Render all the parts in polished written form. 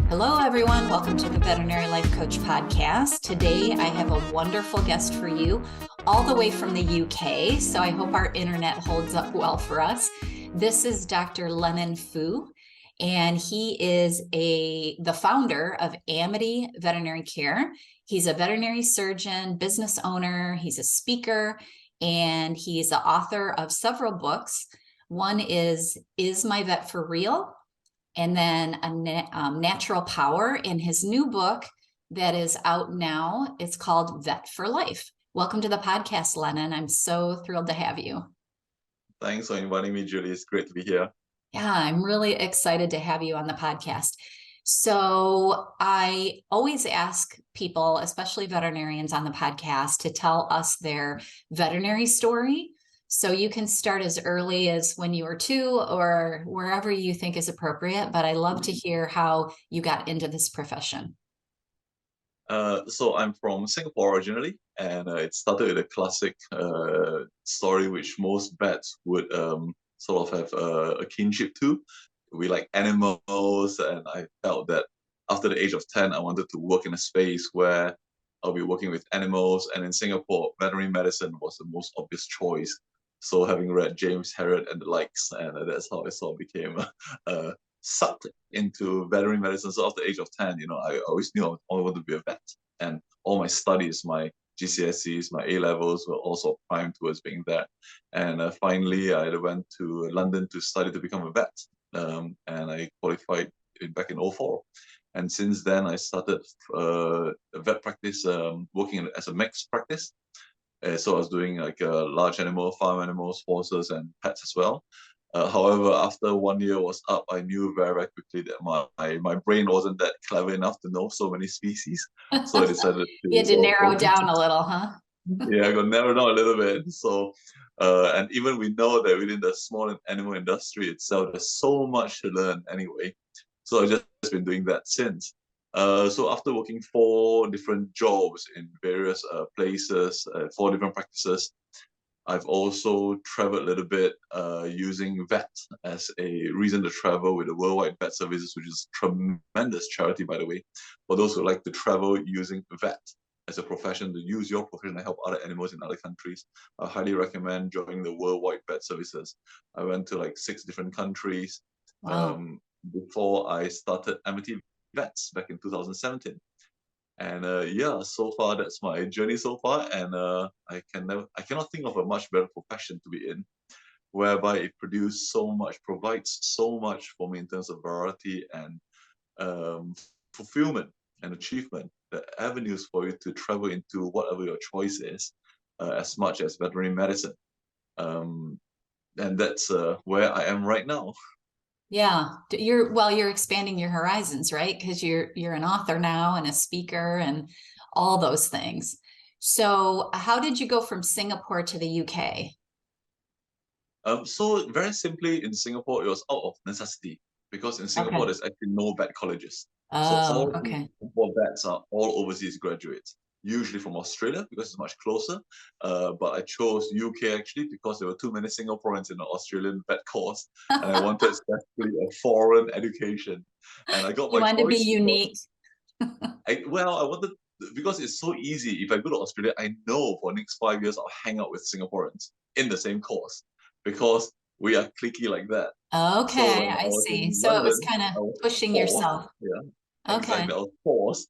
Hello, everyone. Welcome to the Veterinary Life Coach Podcast. Today, I have a wonderful guest for you, all the way from the UK. So I hope our internet holds up well for us. This is Dr. Lennon Fu, and he is the founder of Amity Veterinary Care. He's a veterinary surgeon, business owner. He's a speaker, and he's the author of several books. One is My Vet for Real? And then Natural Power in his new book that is out now. It's called Vet for Life. Welcome to the podcast, Lennon. I'm so thrilled to have you. Thanks for inviting me, Julie. It's great to be here. Yeah, I'm really excited to have you on the podcast. So I always ask people, especially veterinarians on the podcast, to tell us their veterinary story. So you can start as early as when you were 2 or wherever you think is appropriate, but I love to hear how you got into this profession. So I'm from Singapore originally, and it started with a classic story which most vets would sort of have a kinship to. We like animals, and I felt that after the age of 10, I wanted to work in a space where I'll be working with animals. And in Singapore, veterinary medicine was the most obvious choice. So having read James Herriot and the likes, and that's how I sort of became sucked into veterinary medicine. So after the age of 10, I always knew I wanted to be a vet. And all my studies, my GCSEs, my A-levels were also primed towards being that. And finally, I went to London to study to become a vet. And I qualified back in 2004. And since then, I started a vet practice, working as a mixed practice. So I was doing like large animal, farm animals, horses, and pets as well. However, after 1 year was up, I knew very, very quickly that my brain wasn't that clever enough to know so many species. So I decided to... You had to narrow down a little, huh? Yeah, I got narrowed down a little bit. So, and even we know that within the small animal industry itself, there's so much to learn anyway. So I've just been doing that since. So after working 4 different jobs in various places, 4 different practices, I've also traveled a little bit using VET as a reason to travel with the Worldwide Vet Services, which is a tremendous charity, by the way, for those who like to travel using VET as a profession, to use your profession to help other animals in other countries. I highly recommend joining the Worldwide Vet Services. I went to like 6 different countries. Wow. Before I started Amity Vets back in 2017. And yeah, so far that's my journey so far, and I cannot think of a much better profession to be in, whereby it provides so much for me in terms of variety and fulfillment and achievement. The avenues for you to travel into whatever your choice is, as much as veterinary medicine, and that's where I am right now. Yeah, you're expanding your horizons, right? Because you're an author now and a speaker and all those things. So how did you go from Singapore to the UK? So very simply, in Singapore, it was out of necessity, because in Singapore Okay. there's actually no vet colleges. So Oh, all okay. Singapore vets are all overseas graduates, usually from Australia because it's much closer. But I chose UK actually because there were too many Singaporeans in the Australian vet course, and I wanted especially a foreign education. And I got You my wanted to be choice because unique. I wanted, because it's so easy. If I go to Australia, I know for the next 5 years I'll hang out with Singaporeans in the same course, because we are cliquey like that. So Okay, when I I was see. in So it was London, kind of I was pushing forced, yourself. yeah, Okay. exactly. I was forced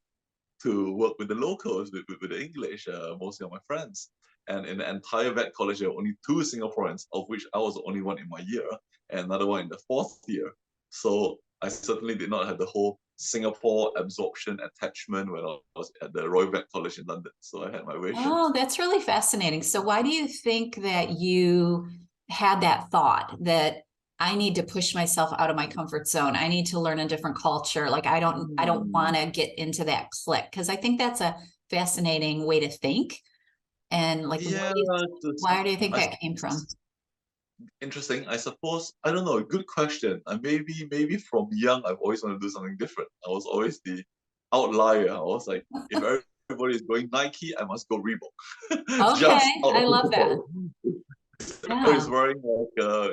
to work with the locals, with the English, mostly of my friends. And in the entire vet college, there were only 2 Singaporeans, of which I was the only one in my year, and another one in the 4th year. So I certainly did not have the whole Singapore absorption attachment when I was at the Royal Vet College in London. So I had my wish. Oh, that's really fascinating. So why do you think that you had that thought that I need to push myself out of my comfort zone? I need to learn a different culture. Like I don't want to get into that clique, because I think that's a fascinating way to think. And like, Yeah, why do you think I, that came from? interesting. I suppose, I don't know. Good question. Maybe from young, I've always wanted to do something different. I was always the outlier. I was like, if everybody is going Nike, I must go Reebok, just Okay, out I of love that. principle. Everybody's Yeah. wearing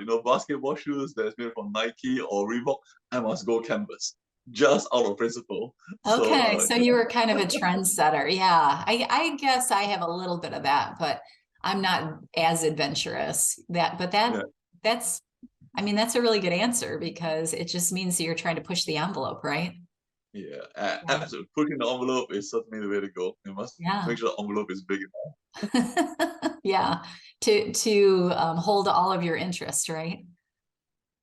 like basketball shoes that's made from Nike or Reebok, I must go canvas. just out of principle. So Okay, so you were kind of a trendsetter. Yeah, I guess I have a little bit of that, but I'm not as adventurous. yeah, That's, I mean, that's a really good answer because it just means that you're trying to push the envelope, right? yeah, Yeah. absolutely. Pushing the envelope is certainly the way to go. You must Yeah. make sure the envelope is big enough. Yeah. To hold all of your interest, right?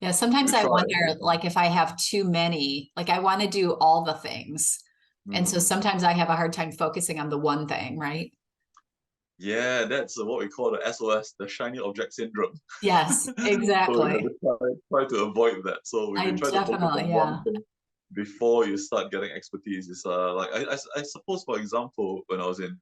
Yeah, sometimes We I try. wonder, like, if I have too many, like, I want to do all the things. And so Mm. sometimes I have a hard time focusing on the one thing, right? Yeah, that's what we call the SOS, the shiny object syndrome. Yes, So we have exactly. to try to avoid that. So I we try to focus definitely, on one yeah. thing before you start getting expertise. It's like I suppose, for example, when I was in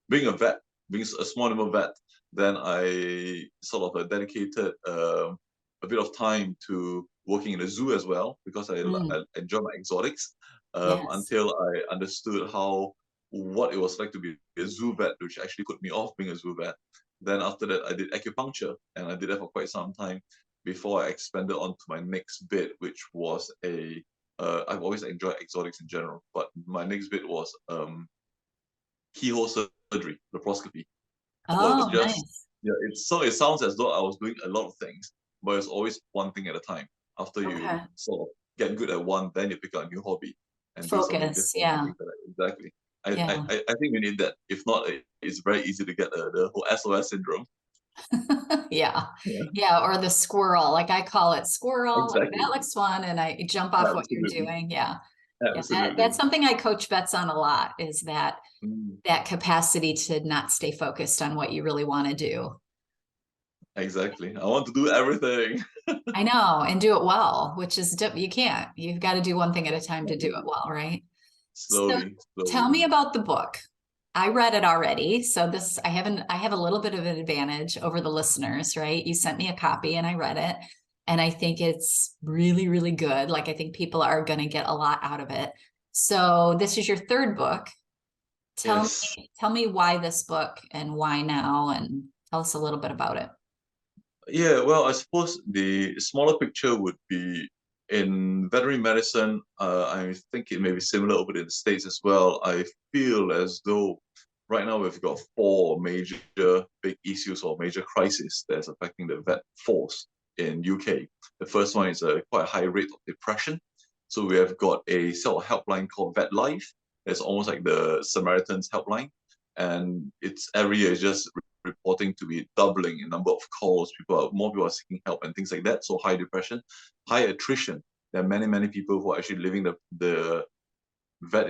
being a vet, being a small animal vet, then I sort of dedicated a bit of time to working in a zoo as well because I Mm, enjoy my exotics. yes. Until I understood what it was like to be a zoo vet, which actually put me off being a zoo vet. Then after that, I did acupuncture, and I did that for quite some time before I expanded on to my next bit, which was I've always enjoyed exotics in general, but my next bit was keyhole surgery, laparoscopy. But Oh, just nice. yeah, it sounds as though I was doing a lot of things, but it's always one thing at a time. After you Okay. sort of get good at one, then you pick up a new hobby and do something Focus. different and Yeah. things like that. Exactly. Yeah. I think we need that. If not, it's very easy to get the whole SOS syndrome. Yeah. Yeah, Yeah. Or the squirrel, like I call it squirrel, like exactly. that looks fun. And I jump off what you're Absolutely. doing. Yeah. Yeah. That's Absolutely. something I coach vets on a lot is Mm, that capacity to not stay focused on what you really want to do. exactly. I want to do everything. I know, and do it well, which is you can't. You've got to do one thing at a time to do it well, right? So Slowly, tell slowly. me about the book. I read it already, so this I have a little bit of an advantage over the listeners, right? You sent me a copy and I read it, and I think it's really, really good. Like I think people are going to get a lot out of it. So this is your third book. Yes. Tell me why this book and why now, and tell us a little bit about it. Yeah, well, I suppose the smaller picture would be in veterinary medicine. I think it may be similar over in the States as well. I feel as though right now we've got four major big issues or major crises that's affecting the vet force in UK. The first one is a quite high rate of depression. So we have got a sort of helpline called Vet Life. It's almost like the Samaritan's helpline. And it's every year it's just reporting to be doubling in number of calls. More people are seeking help and things like that. So high depression, high attrition. There are many people who are actually leaving the vet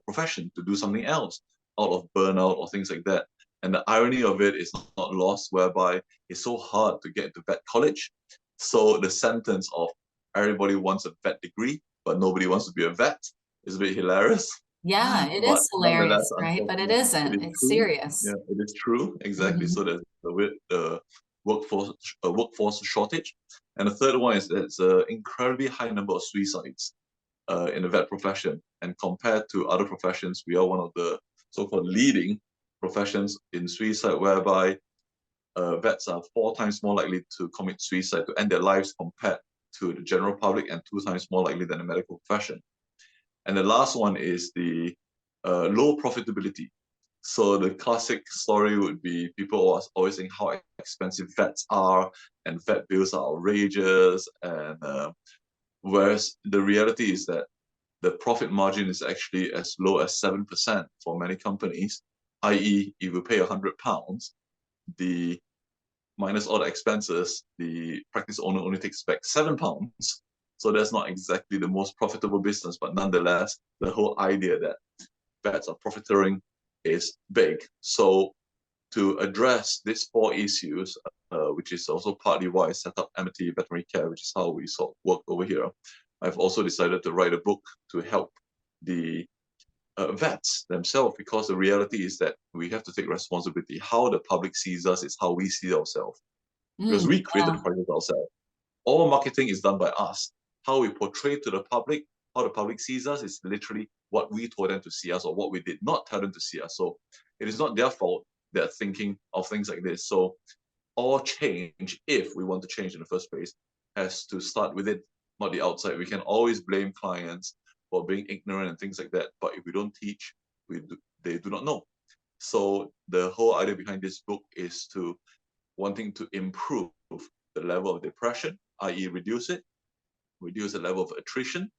profession to do something else out of burnout or things like that. And the irony of it is not lost, whereby it's so hard to get into vet college. So the sentence of everybody wants a vet degree, but nobody wants to be a vet is a bit hilarious. Yeah, it But is nonetheless, hilarious, right? But it unfortunately, it isn't. is It's true. serious. Yeah, it is true. Exactly. Mhm. So there's the workforce workforce shortage, and the third one is there's an incredibly high number of suicides in the vet profession. And compared to other professions, we are one of the so-called leading professions in suicide, whereby vets are 4 times more likely to commit suicide to end their lives compared to the general public, and 2 times more likely than the medical profession. And the last one is the low profitability. So the classic story would be people always saying how expensive vets are, and vet bills are outrageous. And whereas the reality is that the profit margin is actually as low as 7% for many companies, i.e., if you pay £100, the minus all the expenses, the practice owner only takes back £7. So that's not exactly the most profitable business, but nonetheless, the whole idea that vets are profiteering is big. So to address these four issues, which is also partly why I set up Amity Veterinary Care, which is how we sort of work over here, I've also decided to write a book to help the vets themselves, because the reality is that we have to take responsibility. How the public sees us is how we see ourselves, because Mm, we created the yeah. crisis ourselves. All marketing is done by us. How we portray to the public, how the public sees us, is literally what we told them to see us or what we did not tell them to see us. So it is not their fault they're thinking of things like this. So all change, if we want to change in the first place, has to start within, not the outside. We can always blame clients for being ignorant and things like that. But if we don't teach, they do not know. So the whole idea behind this book is to wanting to improve the level of depression, i.e. reduce the level of attrition,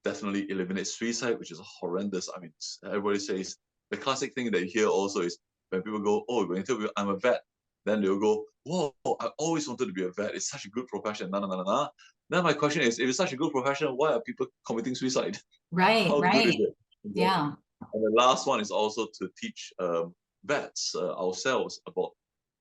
definitely eliminate suicide, which is horrendous. I mean, everybody says, the classic thing that you hear also is when people go, oh, when you tell people I'm a vet, then they'll go, whoa, I always wanted to be a vet. It's such a good profession. Nah, nah, nah, nah. Then my question is, if it's such a good profession, why are people committing suicide? Right, How good is right. it? Yeah. And the last one is also to teach vets ourselves about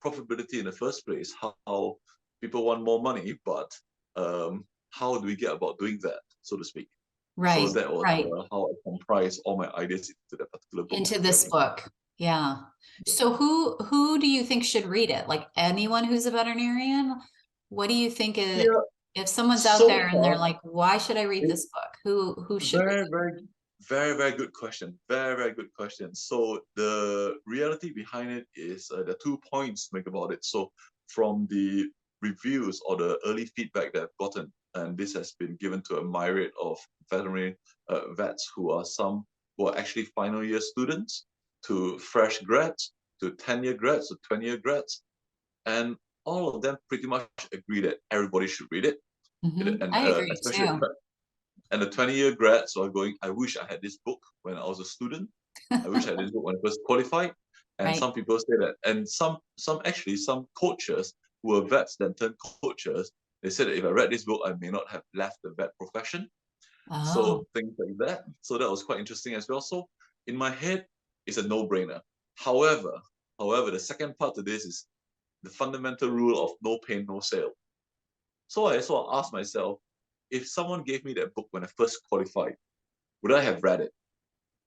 profitability in the first place, how people want more money, but how do we get about doing that, so to speak? So Right, that was right. how I comprise all my ideas into that particular book. Into this book. Yeah. So who do you think should read it? Like anyone who's a veterinarian? What do you think Yeah, if someone's out so there and they're far, like, why should I read it, this book? Who should read very, it? very, very, very good question. Very, very good question. So the reality behind it is there are 2 points to make about it. So from the reviews or the early feedback that I've gotten, and this has been given to a myriad of veterinary vets who are actually final year students, to fresh grads, to 10-year grads, to 20-year grads, and all of them pretty much agree that everybody should read it, and I agree especially too. and the 20-year grads are going, I wish I had this book when I was a student. I wish I had this book when I first qualified. And Right. some people say that. And some coaches who are vets then turned coaches, they said that if I read this book, I may not have left the vet profession. Oh, So things like that. So that was quite interesting as well. So in my head, it's a no-brainer. However, the second part to this is the fundamental rule of no pain, no sale. So I sort of asked myself, if someone gave me that book when I first qualified, would I have read it?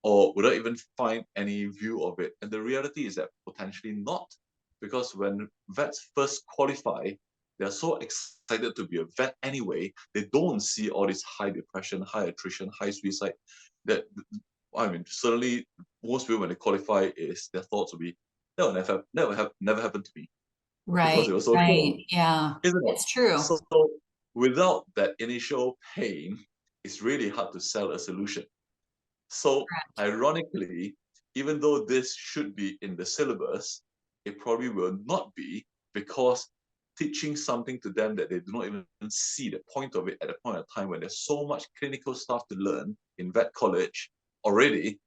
Or would I even find any view of it? And the reality is that potentially not. Because when vets first qualify, they're so excited to be a vet anyway, they don't see all this high depression, high attrition, high suicide. That, I mean, certainly most people when they qualify is their thoughts will be, that will never happened to me because right, it was so right. cool, Yeah, isn't it? it's true. So without that initial pain, it's really hard to sell a solution. So Correct. ironically, even though this should be in the syllabus, it probably will not be, because teaching something to them that they do not even see the point of it at a point of time when there's so much clinical stuff to learn in vet college already,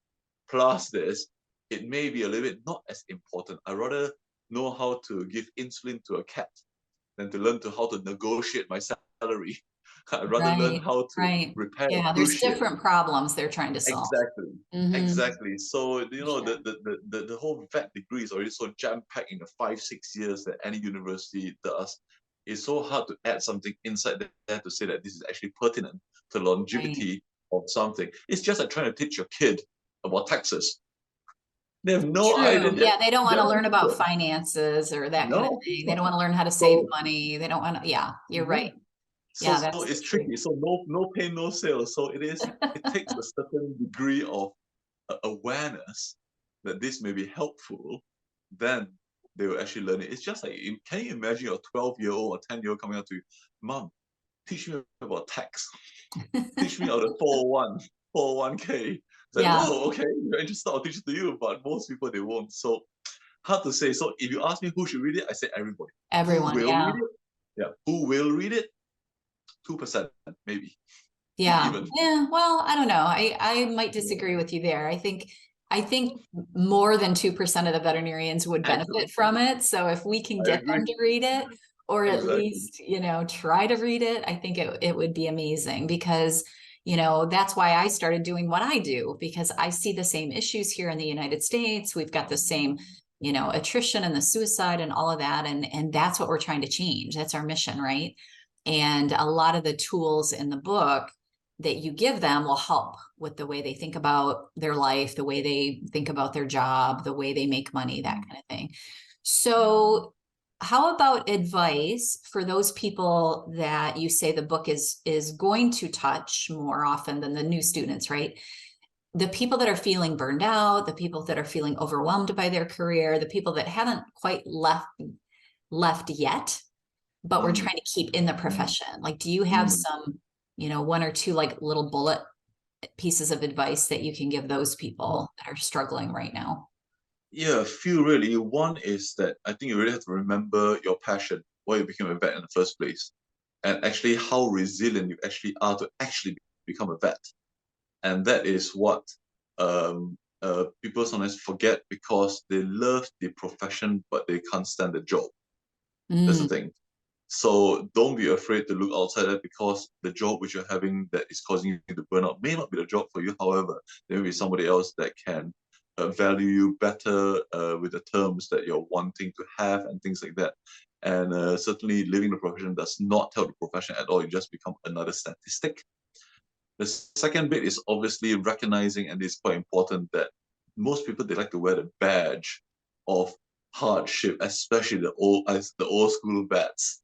plus this, it may be a little bit not as important. I rather know how to give insulin to a cat than to learn how to negotiate my salary. I'd rather learn Right, how to right. repair a Yeah, cruise there's ship. different problems they're trying to solve. Exactly. Hmm. Exactly. So, Sure. the whole vet degree is already so jam-packed in the 5-6 years that any university does. It's so hard to add something inside there to say that this is actually pertinent to Right. longevity of something. It's just like trying to teach your kid about taxes. They have no idea. True. Yeah, they don't want They're to not learn about interested. finances or that kind of No, of course thing. They not. don't want to learn how to save So, money. They don't want to, yeah, you're yeah. right. Yeah, So that's the it's truth. tricky. So no pain, no sale. So it takes a certain degree of awareness that this may be helpful, then they will actually learn it. It's just like, can you imagine your 12-year-old or 10-year-old coming up to you, Mom, teach me about tax. Teach me about the 401, 401k. It's like, Yeah, whoa, okay, you're interested, I'll teach it to you. But most people, they won't. So hard to say. So if you ask me who should read it, I say everybody. Who everyone. will read Yeah. it? Yeah. Who will read it? 2%, maybe, if Yeah. even. Yeah. Well, I don't know. I might disagree with you there. I think more than 2% of the veterinarians would benefit Excellent. from it. So if we can I get agree. them to read it, or at Exactly. least, try to read it, I think it would be amazing because, that's why I started doing what I do, because I see the same issues here in the United States. We've got the same, attrition and the suicide and all of that. And that's what we're trying to change. That's our mission, right? And a lot of the tools in the book that you give them will help with the way they think about their life, the way they think about their job, the way they make money, that kind of thing. So, how about advice for those people that you say the book is going to touch more often than the new students, right? The people that are feeling burned out, the people that are feeling overwhelmed by their career, the people that haven't quite left yet, but we're mm, trying to keep in the mm, profession. Like, do you have mm. some, one or two like little bullet pieces of advice that you can give those people that are struggling right now? Yeah, a few really. One is that I think you really have to remember your passion, why you became a vet in the first place, and actually how resilient you actually are to actually become a vet. And that is what people sometimes forget because they love the profession, but they can't stand the job. That's the Mm, thing. So don't be afraid to look outside that because the job which you're having that is causing you to burn out may not be the job for you. However, there may be somebody else that can value you better with the terms that you're wanting to have and things like that. And certainly, living the profession does not help the profession at all. You just become another statistic. The second bit is obviously recognizing, and it's quite important, that most people they like to wear the badge of hardship, especially the old school vets,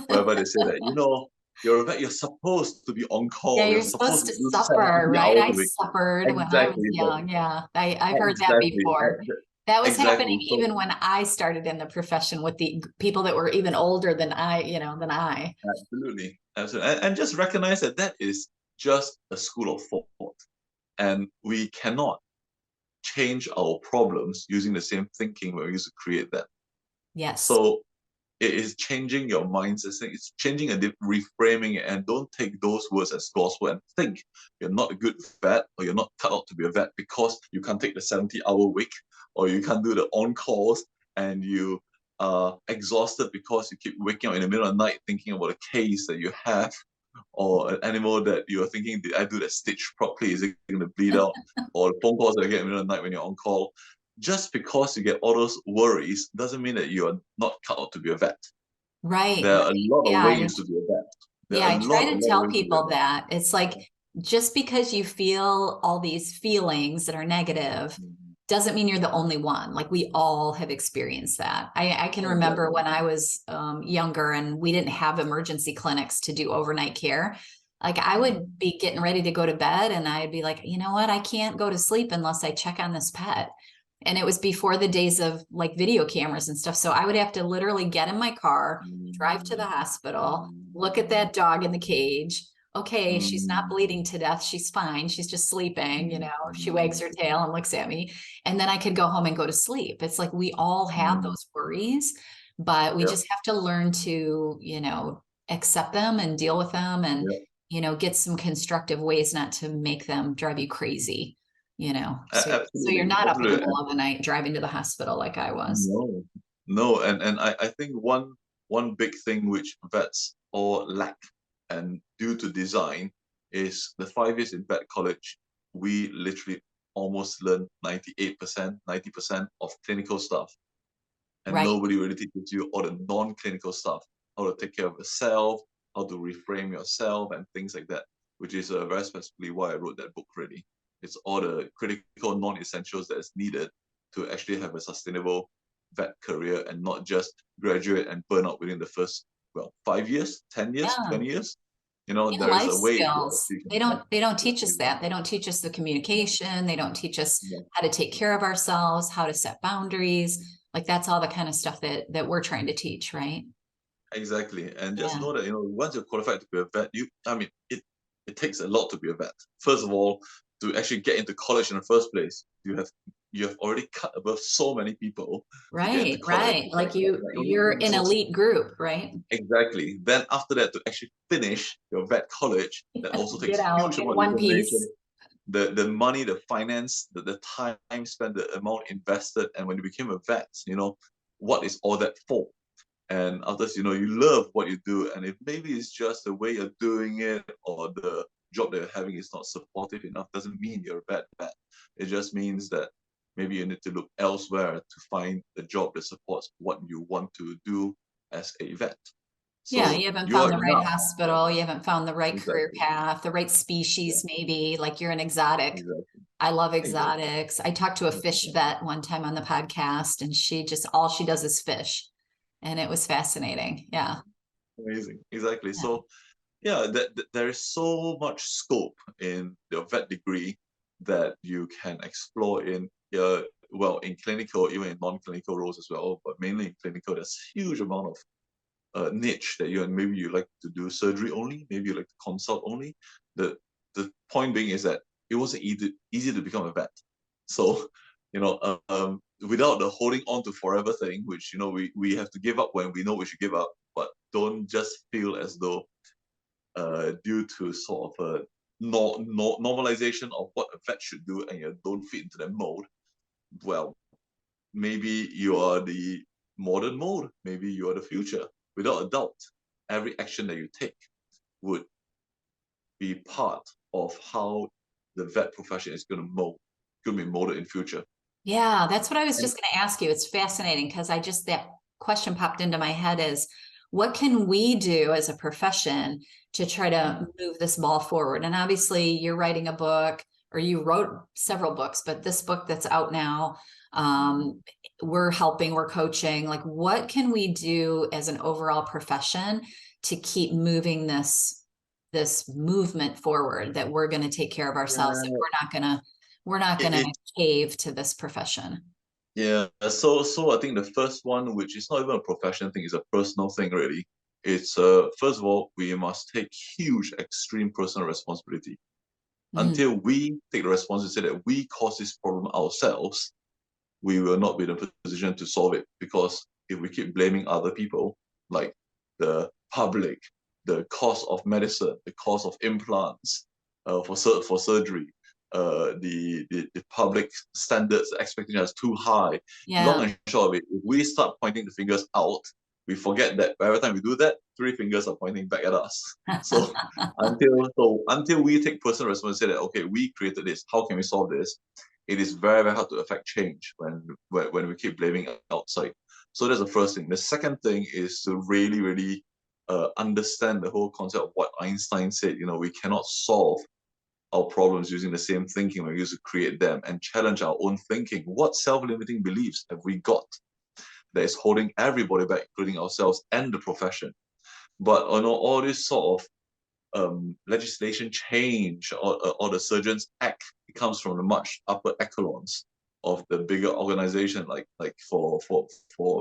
whereby they say that you're a vet, you're supposed to be on yeah, call, you're you're supposed supposed to to do suffer, 70 right? hours I a week. suffered when I was Exactly, young. Yeah, I've heard that exactly, before. That was happening exactly. So even when I started in the profession with the people that were even older than than I. absolutely, absolutely, and just recognize that that is just a school of thought, and we cannot change our problems using the same thinking we used to create them. Yes. So it is changing your mindset. It's changing and reframing it, and don't take those words as gospel and think you're not a good vet or you're not cut out to be a vet because you can't take the 70-hour week or you can't do the on calls and you are exhausted because you keep waking up in the middle of the night thinking about a case that you have or an animal that you're thinking, did I do the stitch properly? Is it going to bleed out? Or the phone calls that you get in the middle of the night when you're on call. Just because you get all those worries doesn't mean that you're not cut out to be a vet. Right, There are a right. lot of Yeah, ways to be a vet. There yeah, are I try a to lot of tell ways to be a people vet. that it's like just because you feel all these feelings that are negative Mhm. doesn't mean you're the only one. Like we all have experienced that. I can remember Exactly. when I was younger and we didn't have emergency clinics to do overnight care. Like I Mhm. would be getting ready to go to bed and I'd be like, you know what? I can't go to sleep unless I check on this pet. And it was before the days of like video cameras and stuff. So I would have to literally get in my car, drive to the hospital, look at that dog in the cage. Okay, she's not Mhm. bleeding to death. She's fine. She's just sleeping, She wags Mhm. her tail and looks at me. And then I could go home and go to sleep. It's like we all have Mhm. those worries, but we Yep. just have to learn to, accept them and deal with them and, Yep. get some constructive ways not to make them drive you crazy, so you're Absolutely. not up in the Absolutely. middle of the night driving to the hospital like I was. No, no, and I think one big thing which vets all lack, and due to design, is the 5 years in vet college. We literally almost learn 98%, 90% of clinical stuff, and Right. nobody really teaches you all the non-clinical stuff, how to take care of yourself, how to reframe yourself, and things like that. Which is very specifically why I wrote that book. Really, it's all the critical non-essentials that is needed to actually have a sustainable vet career and not just graduate and burn out within the first 5 years, 10 years, Yeah. 20 years. Yeah, There is life a way to skills. actually They don't teach us exactly. that. They don't teach us the communication. They don't teach us Yeah, how to take care of ourselves, how to set boundaries. Like that's all the kind of stuff that we're trying to teach, right? exactly. And just Yeah. know that once you're qualified to be a vet, it takes a lot to be a vet. First of all, to actually get into college in the first place, you have already cut above so many people to get into Right, college. right. It's Like only you're an so elite group, right? exactly. Then after that, to actually finish your vet college, that also Get takes huge out in amount of one determination. piece. The money, the finance, the time spent, the amount invested, and when you became a vet, what is all that for? And others, you love what you do, and if maybe it's just the way you're doing it or the job that you're having is not supportive enough, doesn't mean you're a bad vet. It just means that maybe you need to look elsewhere to find the job that supports what you want to do as a vet. Yeah, So you haven't you found are the right enough. hospital, you haven't found the right career Exactly. path, the right Yeah, species, maybe like you're an exotic. exactly. I love Exactly. exotics. I talked to a fish Yeah. vet one time on the podcast, and she just all she does is fish. And it was fascinating. Yeah. Amazing. Exactly. Yeah. So yeah, there is so much scope in your vet degree that you can explore in clinical, even in non-clinical roles as well, but mainly in clinical, there's huge amount of niche that maybe you like to do surgery only, maybe you like to consult only. The point being is that it wasn't easy to become a vet. So, without the holding on to forever thing, which we have to give up when we know we should give up, but don't just feel as though due to sort of a normalization of what a vet should do and you don't fit into that mold. Well, maybe you are the modern mold, maybe you are the future. Without a doubt, every action that you take would be part of how the vet profession is going to be molded in future. Yeah, that's what I was And just going to ask you. It's fascinating because that question popped into my head is what can we do as a profession to try to move this ball forward? And obviously you're writing a book, or you wrote several books, but this book that's out now, we're coaching. Like, what can we do as an overall profession to keep moving this movement forward, that we're going to take care of ourselves, and we're not gonna cave to this profession? Yeah, so I think the first one, which is not even a professional thing, is a personal thing really. It's first of all, we must take huge, extreme personal responsibility. Until we take the responsibility that we caused this problem ourselves, we will not be in a position to solve it. Because if we keep blaming other people, like the public, the cost of medicine, the cost of implants, for surgery, the public standards expectation is too high. Long and short of it, if we start pointing the fingers out, we forget that every time we do that, 3 fingers are pointing back at us. So until we take personal responsibility that, okay, we created this, how can we solve this? It is very, very hard to affect change when we keep blaming outside. So that's the first thing. The second thing is to really, really understand the whole concept of what Einstein said. We cannot solve our problems using the same thinking we used to create them, and challenge our own thinking. What self-limiting beliefs have we got that is holding everybody back, including ourselves and the profession? But all this sort of legislation change, or the Surgeons Act, it comes from the much upper echelons of the bigger organization, like for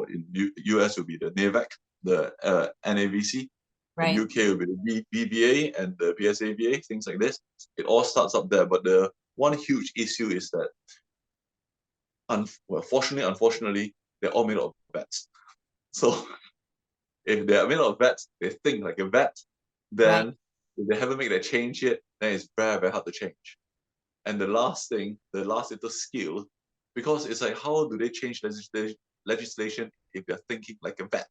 in US would be the NAVAC, the NAVC. In Right. UK will be the BBA and the BSABA, things like this. It all starts up there. But the one huge issue is that, unfortunately, they're all made of vets. So if they're made of vets, they think like a vet, then Right. if they haven't made that change yet, then it's very, very hard to change. And the last little skill, because it's like, how do they change legislation if they're thinking like a vet?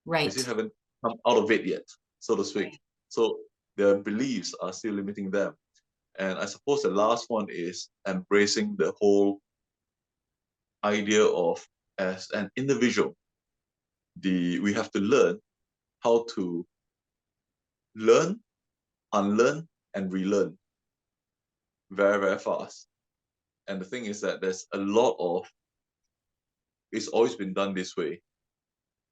They still Right. haven't come out of it yet, so to speak. Right. So their beliefs are still limiting them. And I suppose the last one is embracing the whole idea of, as an individual, we have to learn how to learn, unlearn, and relearn very, very fast. And the thing is that there's a lot of, it's always been done this way,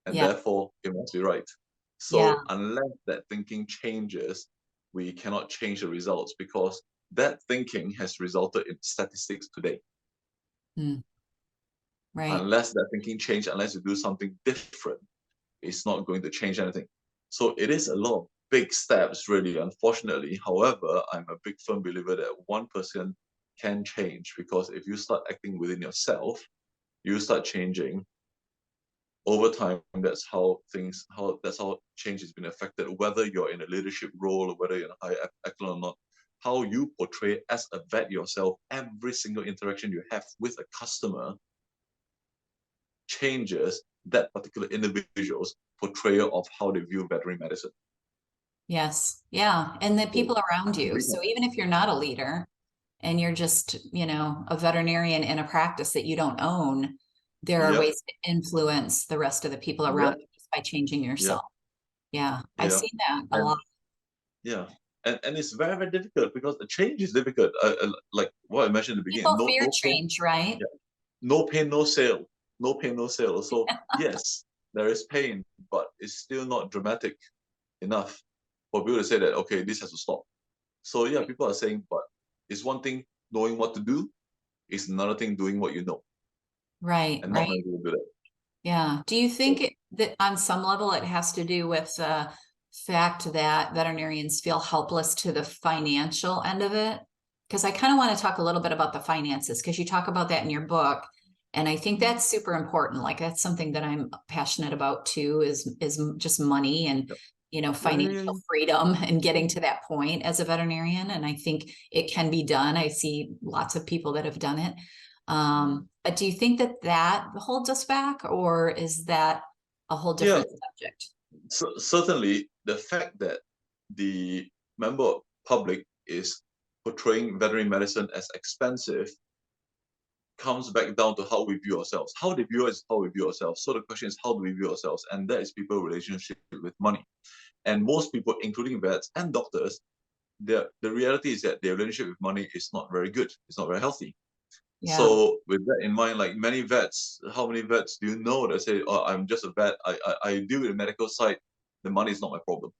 and Yeah. therefore it must be right. Yeah. So unless that thinking changes, we cannot change the results, because that thinking has resulted in statistics today. Right. Unless that thinking change, unless you do something different, it's not going to change anything. So it is a lot of big steps, really, unfortunately. However, I'm a big firm believer that one person can change, because if you start acting within yourself, you start changing. Over time, that's how change has been affected, whether you're in a leadership role or whether you're in a high echelon or not. How you portray as a vet yourself, every single interaction you have with a customer changes that particular individual's portrayal of how they view veterinary medicine. Yes. Yeah. And the people around you. Yeah. So even if you're not a leader and you're just, a veterinarian in a practice that you don't own, there are Yep. ways to influence the rest of the people around you just by changing yourself. Yeah. I've seen that a lot. Yeah. And it's very, very difficult, because the change is difficult. Like what I mentioned in the beginning, People no fear pain, change, right? yeah, no pain, no sale. No pain, no sale. So yes, there is pain, but it's still not dramatic enough for people to say that, okay, this has to stop. So yeah, people are saying, but it's one thing knowing what to do, it's another thing doing what you know. Right. And not Right. many people do that. Yeah. Do you think that on some level it has to do with the fact that veterinarians feel helpless to the financial end of it? Because I kind of want to talk a little bit about the finances, because you talk about that in your book. And I think that's super important. Like that's something that I'm passionate about too, is just money and, Yep. financial freedom and getting to that point as a veterinarian. And I think it can be done. I see lots of people that have done it. But do you think that that holds us back, or is that a whole different subject? So certainly the fact that the member public is portraying veterinary medicine as expensive comes back down to how we view ourselves. How they view us is how we view ourselves. So the question is, how do we view ourselves? And that is people's relationship with money. And most people, including vets and doctors, the reality is that their relationship with money is not very good. It's not very healthy. Yeah. So with that in mind, like many vets, how many vets do you know that say, "Oh, I'm just a vet. I deal with the medical side. The money is not my problem."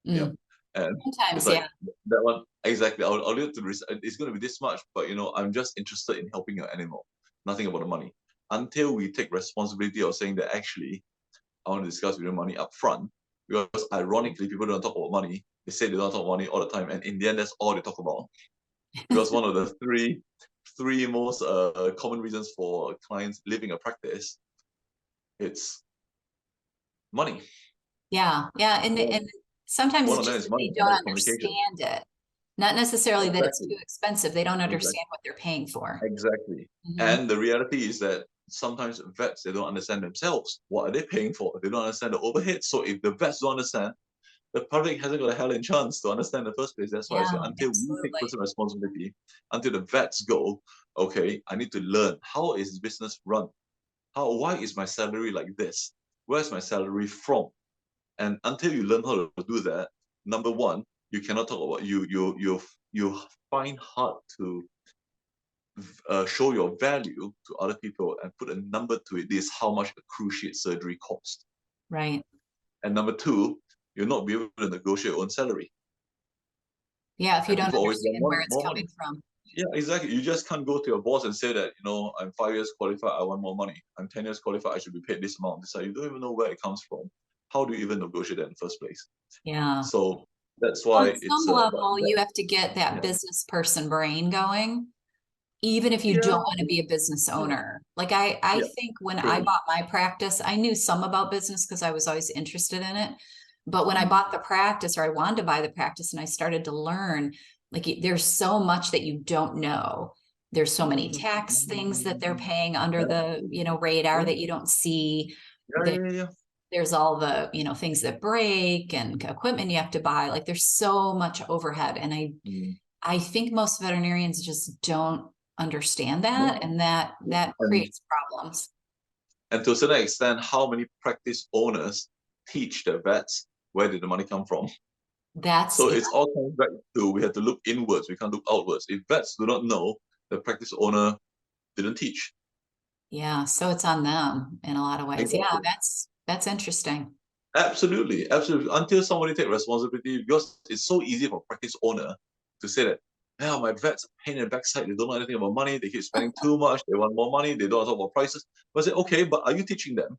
Yeah, and Sometimes, it's like that one exactly. I'll leave it to it's going to be this much, but I'm just interested in helping your animal. Nothing about the money. Until we take responsibility of saying that actually, I want to discuss with the money up front. Because ironically, people don't talk about money. They say they don't talk about money all the time, and in the end, that's all they talk about. Because one of the three most common reasons for clients leaving a practice, it's money. Yeah, and sometimes One it's of them just is that money, they and don't that's communication. understand it. Not necessarily that it's Exactly. too expensive. They don't understand Exactly. what they're paying for. Exactly. And the reality is that sometimes vets, they don't understand themselves. What are they paying for? They don't understand the overhead. So if the vets don't understand, the public hasn't got a hell in chance to understand in the first place. That's why I say until we take personal responsibility, until the vets go, okay, I need to learn how is this business run? Why is my salary like this? Where's my salary from? And until you learn how to do that, number one, you cannot talk about you find hard to show your value to other people and put a number to it. This is how much a cruciate surgery costs. Right. And number two, you'll not be able to negotiate your own salary. Yeah, if you And don't people always understand want where it's more coming money. from. Yeah, exactly. You just can't go to your boss and say that, I'm 5 years qualified, I want more money. I'm 10 years qualified, I should be paid this amount. It's like you don't even know where it comes from. How do you even negotiate that in the first place? Yeah. So that's On why some level, you have to get that yeah. business person brain going, even if you Yeah. don't want to be a business owner. Like I think when I bought my practice, I knew some about business because I was always interested in it. But when I bought the practice, or I wanted to buy the practice, and I started to learn, like there's so much that you don't know. There's so many tax things that they're paying under the, radar that you don't see. Yeah. There's all the, things that break and equipment you have to buy. Like there's so much overhead. And I think most veterinarians just don't understand that, and that creates problems. And to a certain extent, how many practice owners teach their vets where did the money come from? So it's all comes back to we have to look inwards, we can't look outwards. If vets do not know, the practice owner didn't teach. Yeah, so it's on them in a lot of ways. Exactly. Yeah, that's interesting. Absolutely. Until somebody take responsibility, because it's so easy for practice owner to say that, yeah, my vet's a pain in the backside. They don't know anything about money. They keep spending too much. They want more money. They don't talk about prices. But I say, okay, but are you teaching them?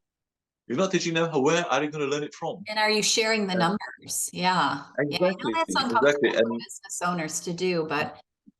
You're not teaching them. Where are they going to learn it from? And are you sharing the numbers? Yeah. Yeah, I know that's uncomfortable for business owners to do, but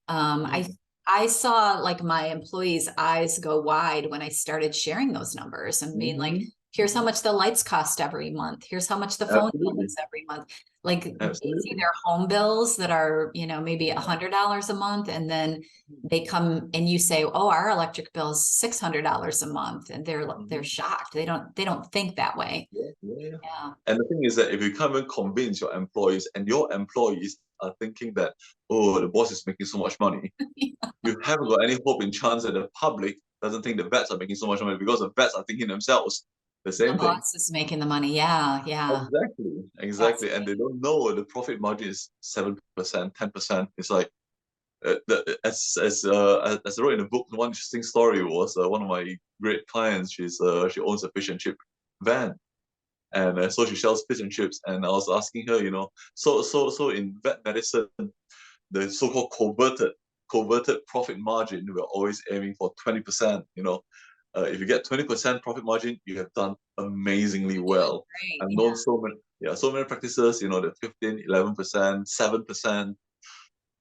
I saw like my employees' eyes go wide when I started sharing those numbers and being like, here's how much the lights cost every month. Here's how much the phone bill is every month. Like they see their home bills that are, maybe $100 a month, and then they come and you say, oh, our electric bill is $600 a month, and they're shocked. They don't think that way. Yeah. And the thing is that if you can't even convince your employees, and your employees are thinking that, oh, the boss is making so much money, you haven't got any hope in chance that the public doesn't think the vets are making so much money, because the vets are thinking themselves the same thing. The boss is making the money. Yeah. Exactly. And they don't know the profit margin is 7%, 10%. It's like as I wrote in the book, one interesting story was one of my great clients. She owns a fish and chip van, and so she sells fish and chips. And I was asking her, so in vet medicine, the so-called converted profit margin, we're always aiming for 20%. If you get 20% profit margin, you have done amazingly well. Great. I've Yeah. known so many practices, the 15, 11%, 7%.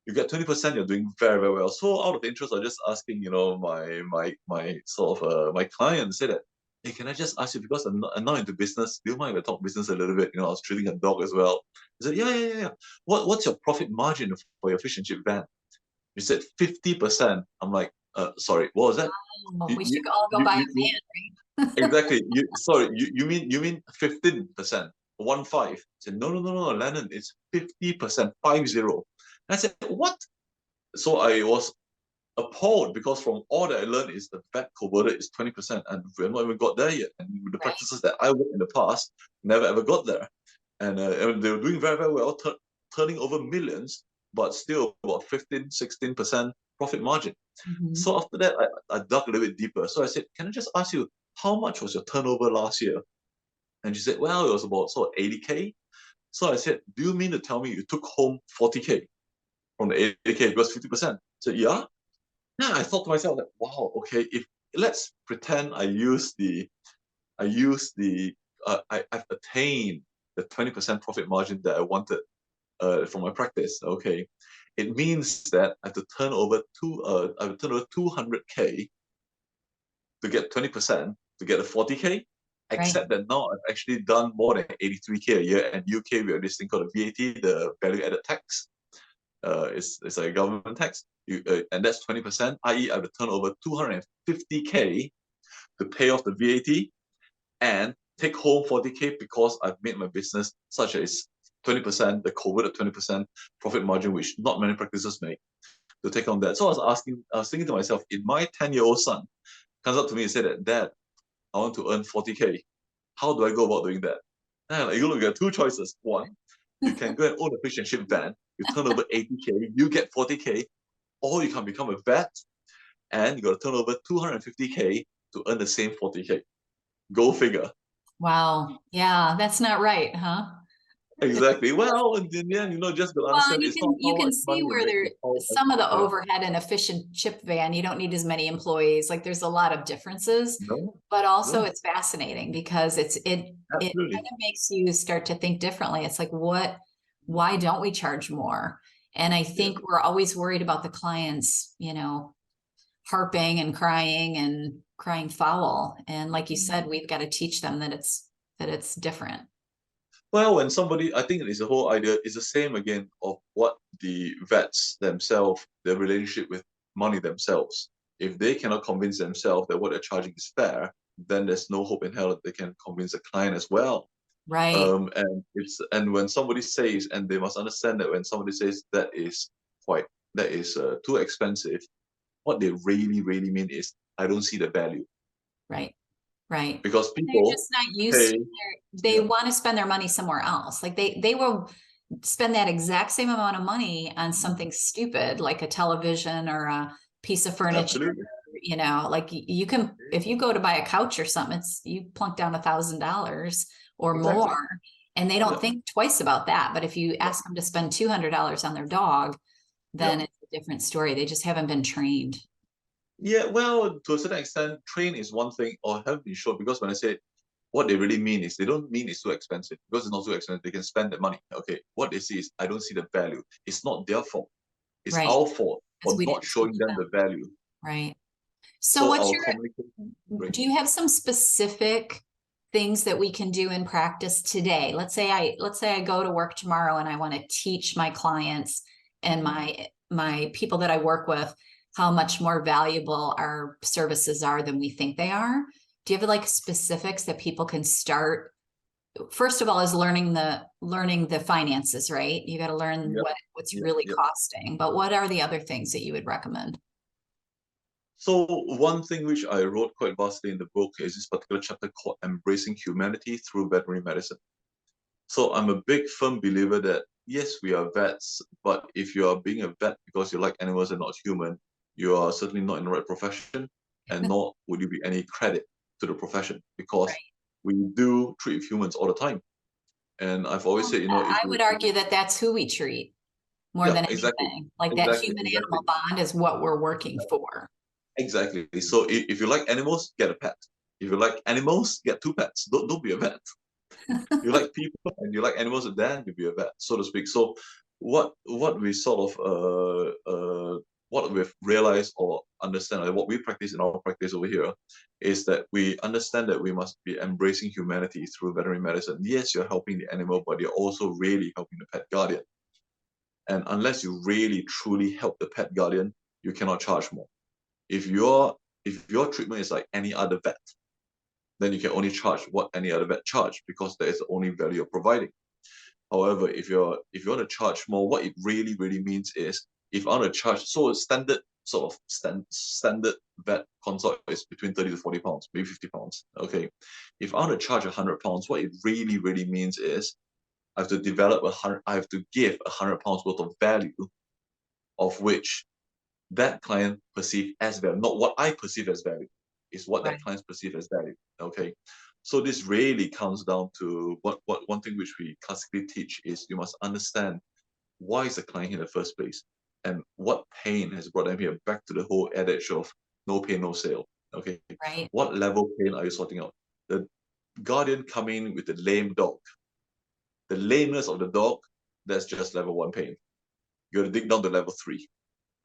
You get 20%, you're doing very, very well. So out of interest, I'm just asking, my sort of my client say that, hey, can I just ask you, because I'm not into business, do you mind if I talk business a little bit? I was treating a dog as well. I said, yeah. What's your profit margin for your fish and chip van? You said 50%. I'm like, sorry, what was that? Oh, You, we you, should all go you, buy a you, you van, right? exactly. You mean 15%, 1 5. I said, no, Lennon, it's 50%, 50. And I said, what? So I was appalled, because from all that I learned is the vet converted is 20%, and we've not even got there yet. And the Right. practices that I worked in the past never ever got there. And they were doing very, very well, turning over millions, but still about 15, 16% profit margin. Mm-hmm. So after that, I dug a little bit deeper. So I said, can I just ask you, how much was your turnover last year? And she said, well, it was about sort of 80K. So I said, do you mean to tell me you took home 40K from the 80K because 50%? So yeah. Yeah, I thought to myself that, wow, okay, if let's pretend I've attained the 20% profit margin that I wanted for my practice. Okay, it means that I have to turn over 200K to get 20% to get a 40K. Right. Except that now I've actually done more than 83K a year. And UK, we have this thing called the VAT, the value added tax. It's a government tax. And that's 20%, i.e., I have to turn over 250K to pay off the VAT and take home 40K, because I've made my business such as 20%, the coveted 20% profit margin, which not many practices make, to take on that. So I was thinking to myself, if my 10-year-old son comes up to me and said that, Dad, I want to earn 40K, how do I go about doing that? And you look at two choices. One, you can go and own a fish and chip van, you turn over 80K, you get 40K, or you can become a vet and you got to turn over 250K to earn the same 40K. Go figure. Wow. Yeah, that's not right, huh? Exactly. Well, in the end, just to Well, and understand, it's not you how can much see money you where make, there it's how much, some of the yeah. overhead in a fish and chip van, you don't need as many employees. Like there's a lot of differences, No, but also no, it's fascinating because it kind absolutely. of makes you start to think differently. It's like, why don't we charge more? And I Yeah. think we're always worried about the clients, harping and crying foul. And like you said, we've got to teach them that it's different. Well, when somebody, I think it's the whole idea is the same again of what the vets themselves, their relationship with money themselves. If they cannot convince themselves that what they're charging is fair, then there's no hope in hell that they can convince the client as well. Right. And when somebody says, and they must understand that when somebody says that is too expensive, what they really, really mean is, I don't see the value. Right. Right. Because They're people just not used to pay, they yeah, want to spend their money somewhere else. Like they will spend that exact same amount of money on something stupid like a television or a piece of furniture. absolutely, Like you can, if you go to buy a couch or something, it's you plunk down $1,000 or exactly, more, and they don't yeah, think twice about that. But if you yeah, ask them to spend $200 on their dog, yeah. then it's a different story. They just haven't been trained. Yeah, well, to a certain extent, train is one thing, or have been short, because when I say what they really mean is, they don't mean it's too expensive, because it's not too expensive. They can spend the money. Okay, what they see is, I don't see the value. It's not their fault. It's Right. our fault Because for we not didn't teach showing them them. the value. Right. So So what's our your communication, great. do you have some specific things that we can do in practice today? Let's say I go to work tomorrow and I want to teach my clients and my people that I work with how much more valuable our services are than we think they are. Do you have like specifics that people can start? First of all, is learning the finances, right? You got to learn Yep, what's yep, really yep. costing. But what are the other things that you would recommend? So one thing which I wrote quite vastly in the book is this particular chapter called Embracing Humanity Through Veterinary Medicine. So I'm a big firm believer that yes, we are vets, but if you are being a vet because you like animals and not human, you are certainly not in the right profession, and nor would you be any credit to the profession, because Right. we do treat humans all the time. And I've always Well, said, if I you, would argue that that's who we treat more yeah, than exactly, anything. Like that exactly, human exactly. animal bond is what we're working for. Exactly. So if you like animals, get a pet. If you like animals, get two pets. Don't be a vet. You like people and you like animals, then you be a vet, so to speak. So what we sort of what we've realized or understand, like what we practice in our practice over here, is that we understand that we must be embracing humanity through veterinary medicine. Yes, you're helping the animal, but you're also really helping the pet guardian. And unless you really truly help the pet guardian, you cannot charge more. If your treatment is like any other vet, then you can only charge what any other vet charge, because that is the only value you're providing. However, if you want to charge more, what it really means is, if I want to charge, so standard sort of standard vet consult is between 30 to 40 pounds, maybe 50 pounds. Okay. If I want to charge £100, what it really means is I have to develop I have to give £100 worth of value, of which that client perceive as value, not what I perceive as value, is what that client perceive as value. Okay. So this really comes down to what one thing which we classically teach is, you must understand why is the client here in the first place, and what pain has brought them here. Back to the whole adage of no pain, no sale. Okay. Right. What level pain are you sorting out? The guardian coming with the lame dog. The lameness of the dog, that's just level 1 pain. You gotta dig down to level 3.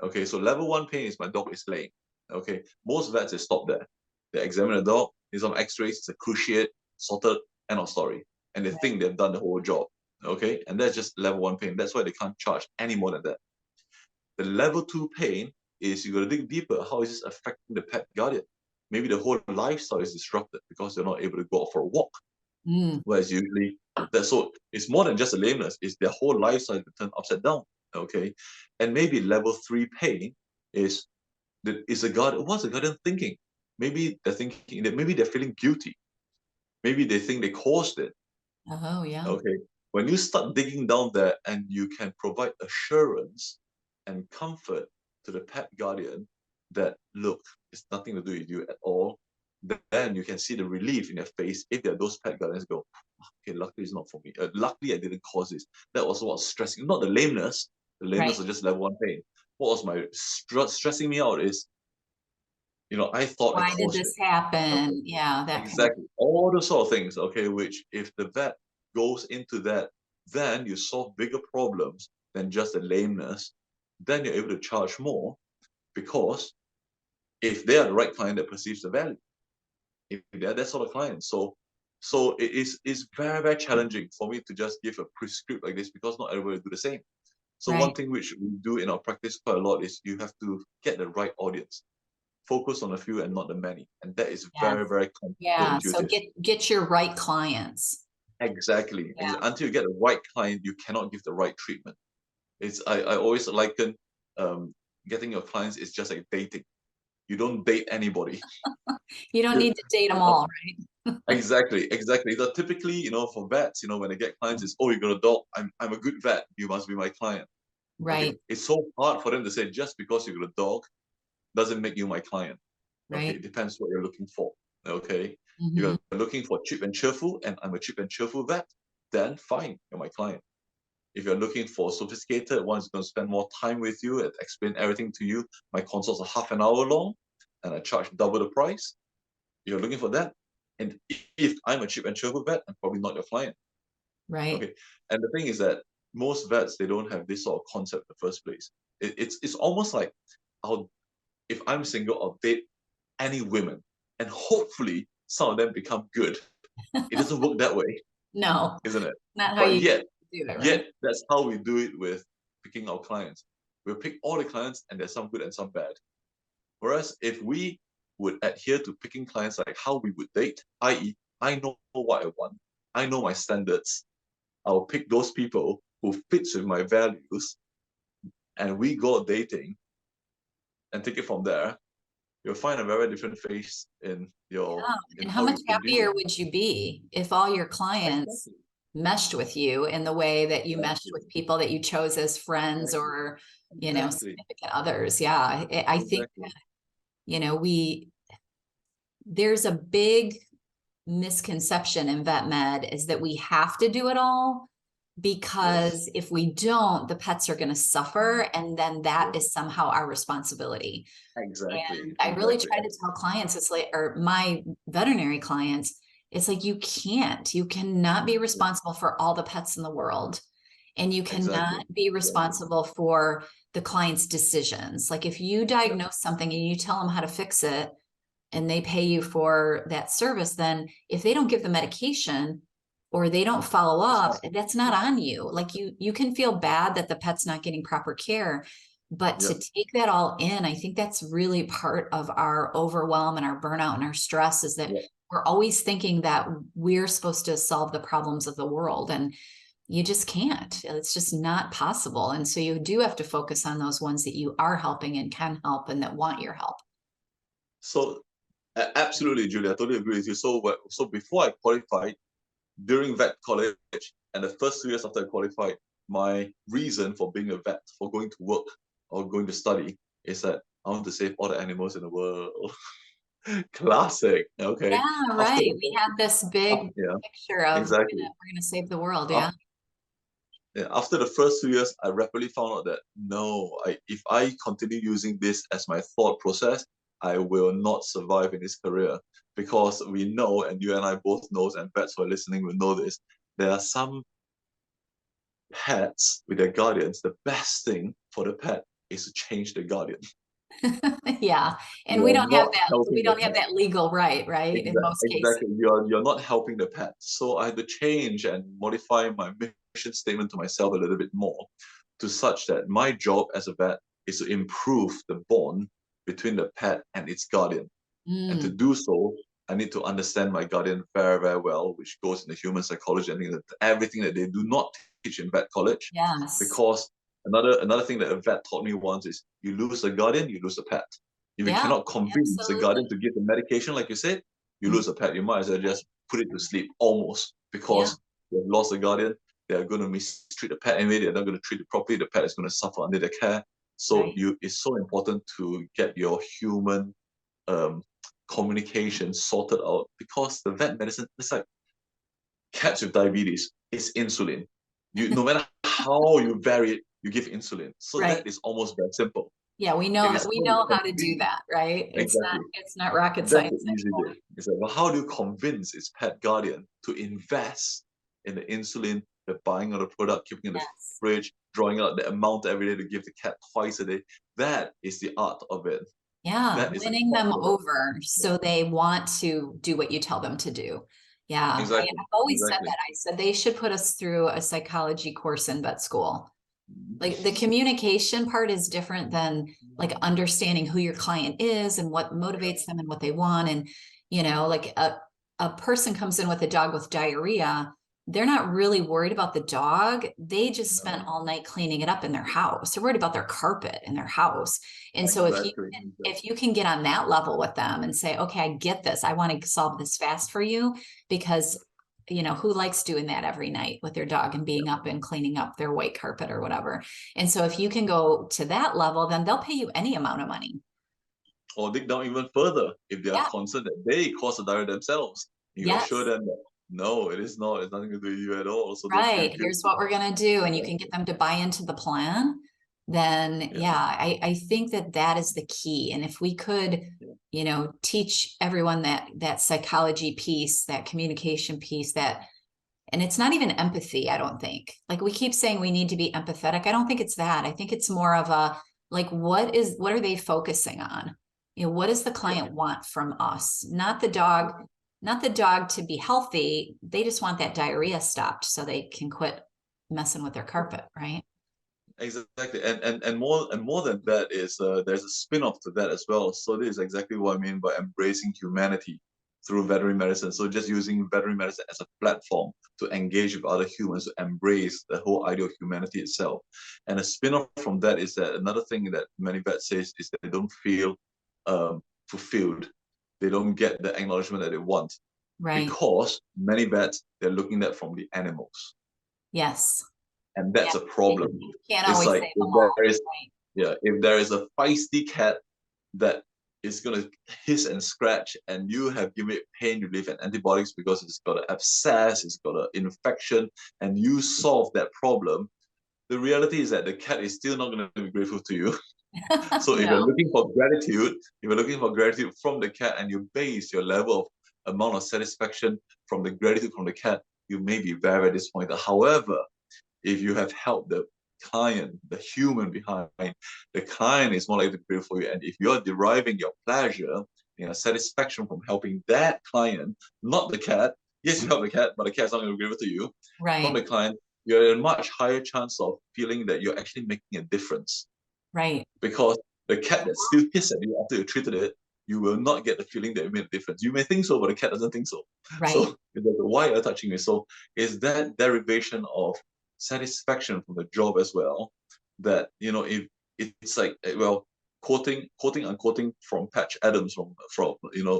Okay, so level 1 pain is my dog is lame. Okay, most vets they stop there. They examine the dog, do some X-rays, it's a cruciate, sorted, end of story, and they think they've done the whole job. Okay, and that's just level 1 pain. That's why they can't charge any more than that. The level 2 pain is, you got to dig deeper. How is this affecting the pet guardian? Maybe the whole lifestyle is disrupted because they're not able to go out for a walk. Whereas usually that's so it's more than just a lameness, it's their whole lifestyle turned upside down. Okay. And maybe level 3 pain is what's the guardian thinking? Maybe they're thinking that maybe they're feeling guilty. Maybe they think they caused it. Oh, yeah. Okay. When you start digging down there and you can provide assurance and comfort to the pet guardian that, look, it's nothing to do with you at all, then you can see the relief in their face. If there are those pet guardians go, okay, luckily it's not for me. Luckily I didn't cause this. That was what's stressing, not the lameness. The lameness was just level 1 pain. What was my stressing me out is, I thought I Why did caused it. this happen? Okay. Yeah, that kind of. Exactly. All those sort of things, okay, which if the vet goes into that, then you solve bigger problems than just the lameness. Then you're able to charge more, because if they are the right client that perceives the value, if they're that sort of client. So it's very challenging for me to just give a prescript like this, because not everybody do the same. So one Right. thing which we do in our practice quite a lot is, you have to get the right audience. Focus on a few and not the many. And that is Yeah. very Yeah. So counterintuitive. get your right clients. Exactly. Yeah. Until you get the right client, you cannot give the right treatment. I always liken getting your clients is just like dating. You don't date anybody. You don't need to date them all, right? Exactly. So typically, for vets, when they get clients, it's, oh, you got a dog. I'm a good vet. You must be my client. Okay. Right. It's so hard for them to say, just because you got a dog doesn't make you my client. Okay. Right. It depends what you're looking for. Okay. Mm-hmm. You're looking for cheap and cheerful, and I'm a cheap and cheerful vet, then fine, you're my client. If you're looking for sophisticated, one's going to spend more time with you and explain everything to you. My consults are half an hour long, and I charge double the price. You're looking for that. And if I'm a cheap and cheerful vet, I'm probably not your client. Right. Okay. And the thing is that most vets, they don't have this sort of concept in the first place. It's almost like, if I'm single, I'll date any women, and hopefully some of them become good. It doesn't work that way, No, isn't it? not how But you yet, do it, right? yet that's how we do it with picking our clients. We'll pick all the clients, and there's some good and some bad. Whereas if we would adhere to picking clients like how we would date, i.e., I know what I want, I know my standards, I'll pick those people who fits with my values, and we go dating and take it from there, you'll find a very different face in Yeah. And how how much you bring people. happier would you be if all your clients Exactly. meshed with you in the way that you meshed Exactly. with people that you chose as friends Exactly. or, Exactly. significant others? Yeah. I think, Exactly. there's a big misconception in vet med is that we have to do it all. because if we don't, the pets are going to suffer, and then that is somehow our responsibility. Exactly. And I really Exactly. try to tell clients, it's like, or my veterinary clients, it's like, you cannot be responsible for all the pets in the world. And you Exactly. cannot be responsible for the client's decisions. Like if you diagnose something and you tell them how to fix it and they pay you for that service, then if they don't give the medication or they don't follow up, that's not on you. Like you can feel bad that the pet's not getting proper care, but to Yep. take that all in, I think that's really part of our overwhelm and our burnout and our stress, is that Yep. we're always thinking that we're supposed to solve the problems of the world, and you just can't. It's just not possible. And so you do have to focus on those ones that you are helping and can help and that want your help. So absolutely, Julia, I totally agree with you. So before I qualified, during vet college and the first 2 years after I qualified, my reason for being a vet, for going to work or going to study, is that I want to save all the animals in the world. Classic. Okay. Yeah, After right. We have this big yeah, picture of exactly. we're gonna save the world. Af- Yeah. yeah, after the first 2 years, I rapidly found out that no, if I continue using this as my thought process, I will not survive in this career, because we know, and you and I both know, and vets who are listening will know this. There are some pets with their guardians. The best thing for the pet is to change the guardian. Yeah. And You we are don't have not helping the pet. that legal right, right? In most cases. Exactly. You're not helping the pet. So I had to change and modify my mission statement to myself a little bit more, to such that my job as a vet is to improve the bond between the pet and its guardian. And to Mm, do so, I need to understand my guardian very, very well, which goes into human psychology and everything that they do not teach in vet college. yes. Because another thing that a vet taught me once is, you lose the guardian, you lose the pet. If you Yeah, cannot convince the guardian absolutely. to give the medication, like you said, you Mm, lose a pet. You might as well just put it to sleep, almost, yeah, because they've lost a guardian. They're going to mistreat the pet anyway. They're not going to treat it properly. The pet is going to suffer under their care. So right. it's so important to get your human um, communication sorted out, because the vet medicine, it's like cats with diabetes, it's insulin. No matter how you vary it, you give insulin. So Right. that is almost that simple. Yeah, It is we how you know how to do convince. that, right? Exactly. It's not rocket That's science the easy anymore. bit. It's like, well, how do you convince its pet guardian to invest in the insulin, the buying of the product, keeping it in the Yes. fridge, drawing out the amount every day to give the cat twice a day? That is the art of it. Yeah, That is the winning craft them of it. over so they want to do what you tell them to do. Yeah, Exactly. I've always said Exactly. that. I said they should put us through a psychology course in vet school. Like the communication part is different than like understanding who your client is and what motivates them and what they want. And, like a person comes in with a dog with diarrhea, they're not really worried about the dog. They just spent No, all night cleaning it up in their house. They're worried about their carpet in their house. And so exactly. if you can get on that level with them and say, okay, I get this. I want to solve this fast for you, because who likes doing that every night with their dog and being up and cleaning up their white carpet or whatever. And so if you can go to that level, then they'll pay you any amount of money. Or dig down even further if they are Yeah. concerned that they caused the diarrhea themselves. You assure Yes. them that no, it is not. It's nothing to do with you at all. So don't feel Right. Here's guilty. what we're going to do. And you can Exactly. get them to buy into the plan. Then, Yeah. yeah, I think that is the key. And if we could, Yeah. teach everyone that psychology piece, that communication piece, and it's not even empathy, I don't think. Like we keep saying we need to be empathetic. I don't think it's that. I think it's more of a, like, what are they focusing on? What does the Yeah. client want from us? Not the dog to be healthy. They just want that diarrhea stopped so they can quit messing with their carpet, right? Exactly. And more than that is there's a spin-off to that as well. So this is exactly what I mean by embracing humanity through veterinary medicine. So just using veterinary medicine as a platform to engage with other humans, to embrace the whole idea of humanity itself. And a spin-off from that is that another thing that many vets say is that they don't feel fulfilled. They don't get the acknowledgement that they want, Right. because many vets, they're looking at from the animals. Yes. And Yeah. that's a problem. You can't It's always like save if them all. there is Right. yeah, if there is a feisty cat that it's gonna hiss and scratch, and you have given it pain relief and antibiotics because it's got an abscess, it's got an infection, and you solve that problem. The reality is that the cat is still not going to be grateful to you. So if you're No. looking for gratitude, if you're looking for gratitude from the cat, and you base your level of amount of satisfaction from the gratitude from the cat, you may be very, very disappointed. However, if you have helped the client, the human behind, the client is more likely to be grateful for you. And if you're deriving your pleasure, satisfaction from helping that client, not the cat. Yes, you help the cat, but the cat's not going to be grateful to you. From Right. the client, you're at a much higher chance of feeling that you're actually making a difference. Right. Because the cat that still hissed at you after you treated it, you will not get the feeling that it made a difference. You may think so, but the cat doesn't think so. Right. So why are you touching me? So is that derivation of satisfaction from the job as well, that if it's like, well, quoting unquoting from Patch Adams, from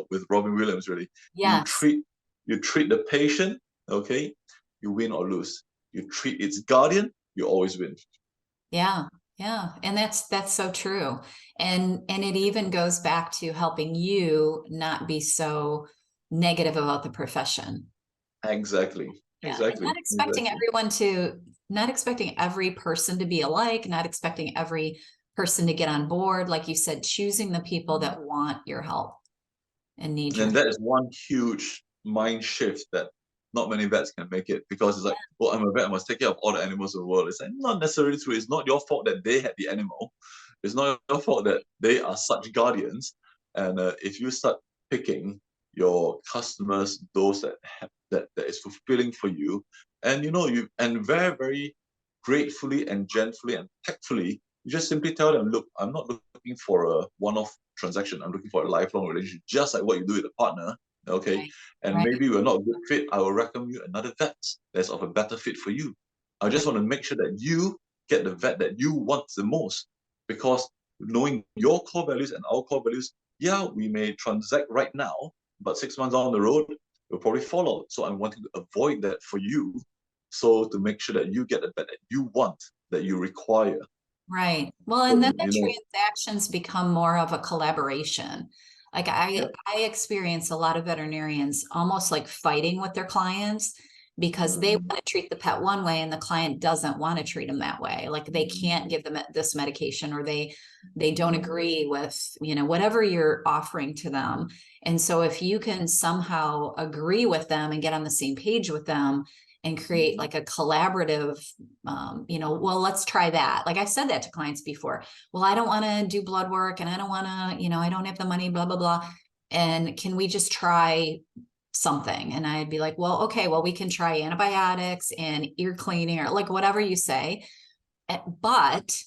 with Robin Williams, really, you Yes. treat the patient, okay, you win or lose. You treat its guardian, you always win. Yeah. Yeah. And that's so true. And it even goes back to helping you not be so negative about the profession. Exactly. Yeah. And Exactly. Exactly. not expecting every person to be alike, not expecting every person to get on board. Like you said, choosing the people that want your help and need your And help. that is one huge mind shift that not many vets can make it, because it's like, well, I'm a vet, I must take care of all the animals in the world. It's like, not necessarily true. It's not your fault that they had the animal. It's not your fault that they are such guardians. And if you start picking your customers, those that have, that is fulfilling for you, and you and very, very gratefully and gently and tactfully, you just simply tell them, look, I'm not looking for a one-off transaction. I'm looking for a lifelong relationship, just like what you do with a partner. Okay. Right. And Right. maybe we're not a good fit. I will recommend you another vet that's of a better fit for you. I just want to make sure that you get the vet that you want the most. Because knowing your core values and our core values, yeah, we may transact right now, but 6 months down the road, we'll probably fall out. So I'm wanting to avoid that for you. So to make sure that you get the vet that you want, that you require. Right. Well, and then So, the transactions become more of a collaboration. Like yeah. I experience a lot of veterinarians almost like fighting with their clients because they Mm. want to treat the pet one way and the client doesn't want to treat them that way. Like they can't give them this medication, or they don't agree with, whatever you're offering to them. And so if you can somehow agree with them and get on the same page with them and create like a collaborative, well, let's try that. Like I've said that to clients before. Well, I don't want to do blood work and I don't want to, I don't have the money, blah, blah, blah. And can we just try something? And I'd be like, well, okay, well, we can try antibiotics and ear cleaning or like whatever you say. But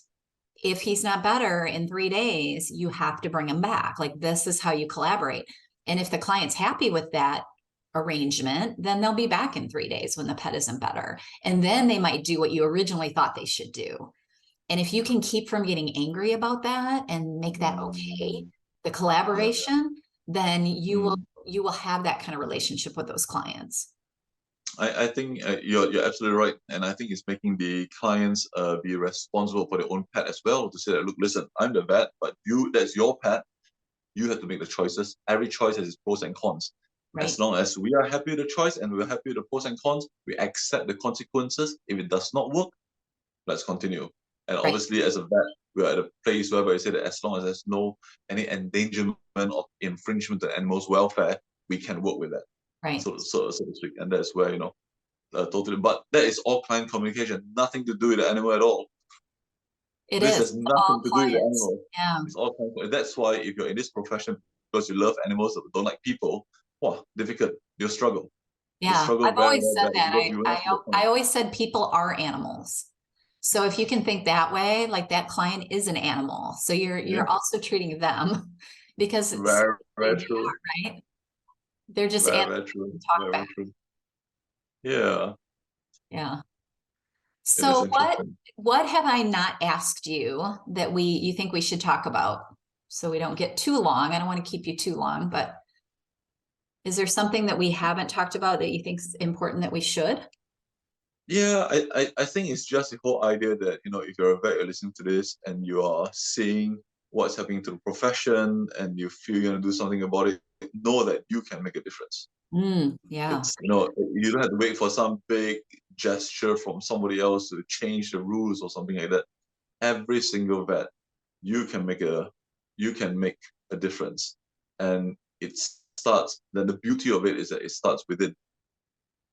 if he's not better in 3 days, you have to bring him back. Like this is how you collaborate. And if the client's happy with that arrangement, then they'll be back in 3 days when the pet isn't better. And then they might do what you originally thought they should do. And if you can keep from getting angry about that and make that okay, the Yeah. collaboration, then you will Mm. you will have that kind of relationship with those clients. I think you're absolutely right, and I think it's making the clients be responsible for their own pet as well. To say that, look, listen, I'm the vet, but that's your pet. You have to make the choices. Every choice has its pros and cons. Right. As long as we are happy with the choice and we're happy with the pros and cons, we accept the consequences. If it does not work, let's continue. And Right. obviously, as a vet, we're at a place where we say that as long as there's no any endangerment or infringement of animals' welfare, we can work with that. Right. So to speak, and that's where totally. But that is all client communication, nothing to do with the animal at all. It This is has all nothing to do with the clients. animal. Yeah. It's all client. That's why if you're in this profession because you love animals but don't like people, wow, difficult. You'll struggle. You'll Yeah. struggle I've very, always very said badly that. because you will not see the I point. always said people are animals. So if you can think that way, like that client is an animal. So Yeah, you're also treating them because it's very, they very true. are, right? They're just Very, animals very true. who talk Very, back. very true. Yeah, Yeah. it is So interesting. what have I not asked you that you think we should talk about so we don't get too long? I don't want to keep you too long, but is there something that we haven't talked about that you think is important that we should? Yeah, I think it's just the whole idea that, if you're a vet, you're listening to this and you are seeing what's happening to the profession and you feel you're going to do something about it, know that you can make a difference. Yeah. It's, you know, you don't have to wait for some big gesture from somebody else to change the rules or something like that. Every single vet, you can make a difference. And it starts, then the beauty of it is that it starts within.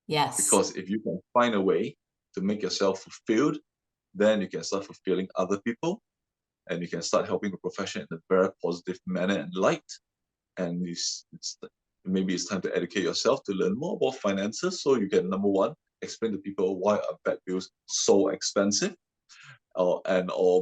Yes. Because if you can find a way to make yourself fulfilled, then you can start fulfilling other people, and you can start helping the profession in a very positive manner and light. And maybe it's time to educate yourself to learn more about finances, so you can, number one, explain to people why are vet bills so expensive, or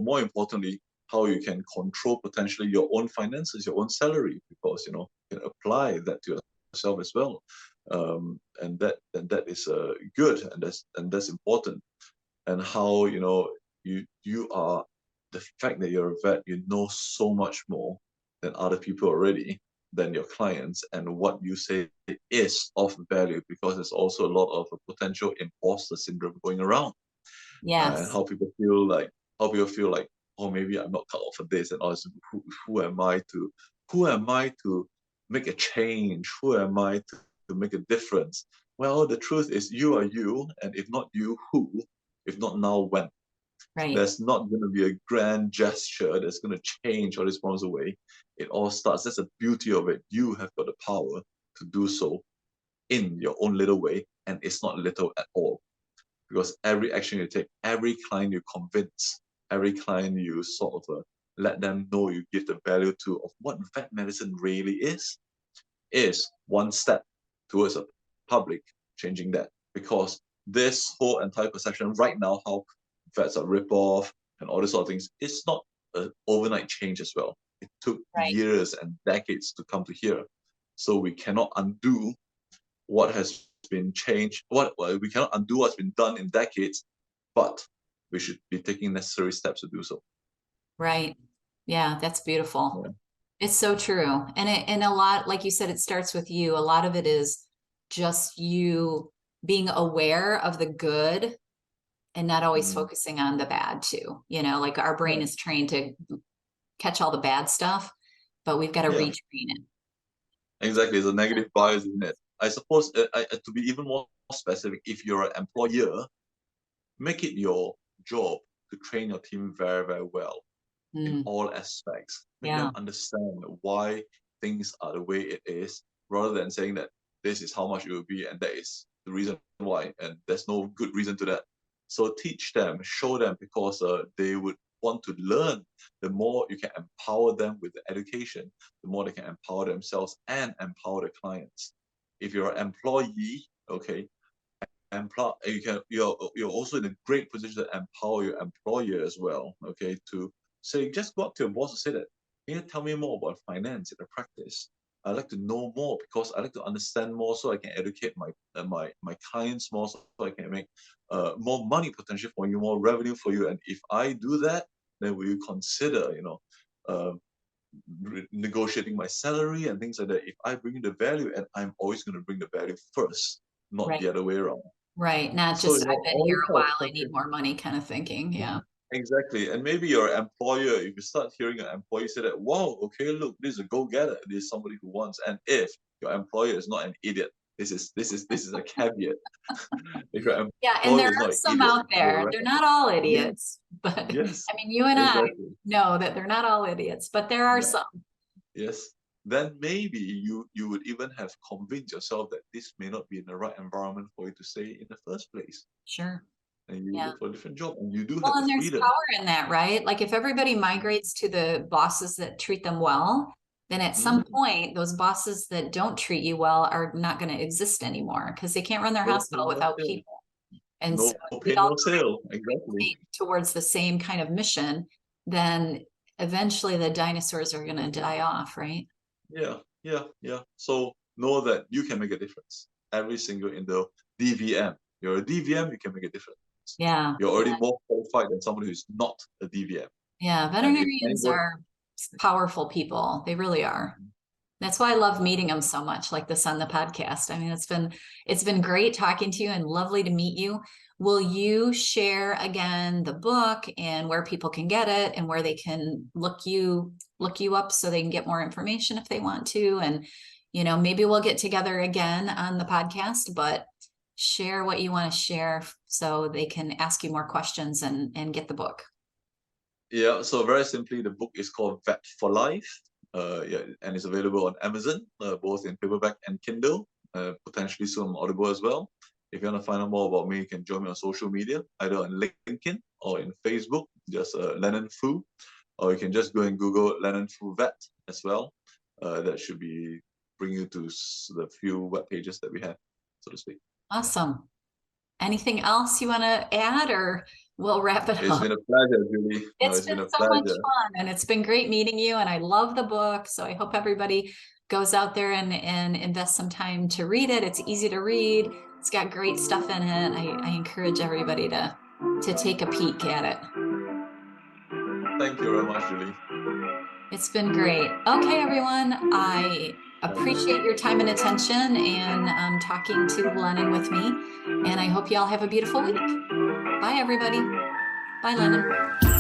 more importantly, how you can control potentially your own finances, your own salary, because you can apply that to yourself as well. And that is good, and that's important. And how you are, the fact that you're a vet, you know so much more than other people already, than your clients, and what you say is of value, because there's also a lot of potential imposter syndrome going around. And Yes. how people feel like, oh, maybe I'm not cut out for this, and also who am I to make a change? Who am I to make a difference? Well, the truth is, you are you, and if not you, who? If not now, when? Right. There's not going to be a grand gesture that's going to change all these problems away. It all starts. That's the beauty of it. You have got the power to do so in your own little way, and it's not little at all. Because every action you take, every client you convince, every client you sort of let them know you give the value to of what vet medicine really is one step towards a public changing that. Because this whole entire perception right now, how vets are rip-off and all these sort of things, it's not an overnight change as well. It took years and decades to come to here. So we cannot undo what has been changed. We cannot undo what's been done in decades, but we should be taking necessary steps to do so. Right. Yeah, that's beautiful. Yeah. It's so true. And a lot, like you said, it starts with you. A lot of it is just you being aware of the good and not always focusing on the bad too. Like our brain is trained to catch all the bad stuff, but we've got to retrain it. Exactly. It's a negative bias, isn't it? I suppose, to be even more specific, if you're an employer, make it your job to train your team very, very well in all aspects. Make them understand why things are the way it is, rather than saying that this is how much it will be and that is the reason why, and there's no good reason to that. So teach them, show them, because they would want to learn. The more you can empower them with the education, the more they can empower themselves and empower the clients. If you're an employee, okay, you're also in a great position to empower your employer as well, okay, to say, just go up to your boss and say that, can you tell me more about finance in the practice? I'd like to know more, because I like to understand more, so I can educate my clients more, so I can make more money potentially for you, more revenue for you. And if I do that, then will you consider, negotiating my salary and things like that? If I bring the value, and I'm always going to bring the value first, not the other way around. Right. Not So, just, I've been here a while, I need more money kind of thinking. Yeah. Exactly. And maybe your employer, if you start hearing an employee say that, wow, okay, look, this is a go-getter, this is somebody who wants. And if your employer is not an idiot, this is a caveat. If your and employer there is are not an some idiot, out there. They're not all idiots, but yes, I mean, you and I know that they're not all idiots, but there are some. Yes. Then maybe you would even have convinced yourself that this may not be in the right environment for you to stay in the first place. Sure. And you look for a different job, and you do Well, have and the there's freedom. power in that, right? Like if everybody migrates to the bosses that treat them well, then at some point, those bosses that don't treat you well are not going to exist anymore, because they can't run their hospital without people. And so No we pain, all no sale. Exactly. towards the same kind of mission, then eventually the dinosaurs are going to die off, right? Yeah. So know that you can make a difference. Every single in the DVM. You're a DVM, you can make a difference. Yeah. You're already more qualified than somebody who's not a DVM. Yeah. Veterinarians are powerful people. They really are. That's why I love meeting them so much, like this on the podcast. I mean, it's been great talking to you and lovely to meet you. Will you share again the book and where people can get it and where they can look you up so they can get more information if they want to? And maybe we'll get together again on the podcast, but share what you want to share so they can ask you more questions and get the book. Yeah, so very simply, the book is called Vet for Life. Yeah, and it's available on Amazon, both in paperback and Kindle, potentially soon on Audible as well. If you want to find out more about me, you can join me on social media, either on LinkedIn or in Facebook, just Lennon Fu, or you can just go and Google Lennon Fu Vet as well. That should bring you to the few web pages that we have, so to speak. Awesome. Anything else you want to add, or we'll wrap it up? It's been a pleasure, Julie. It's been so much fun, and it's been great meeting you, and I love the book. So I hope everybody goes out there and invest some time to read it. It's easy to read. It's got great stuff in it. I encourage everybody to take a peek at it. Thank you very much, Julie. It's been great. Okay, everyone. I appreciate your time and attention and talking to Lennon with me. And I hope you all have a beautiful week. Bye, everybody. Bye, Lennon.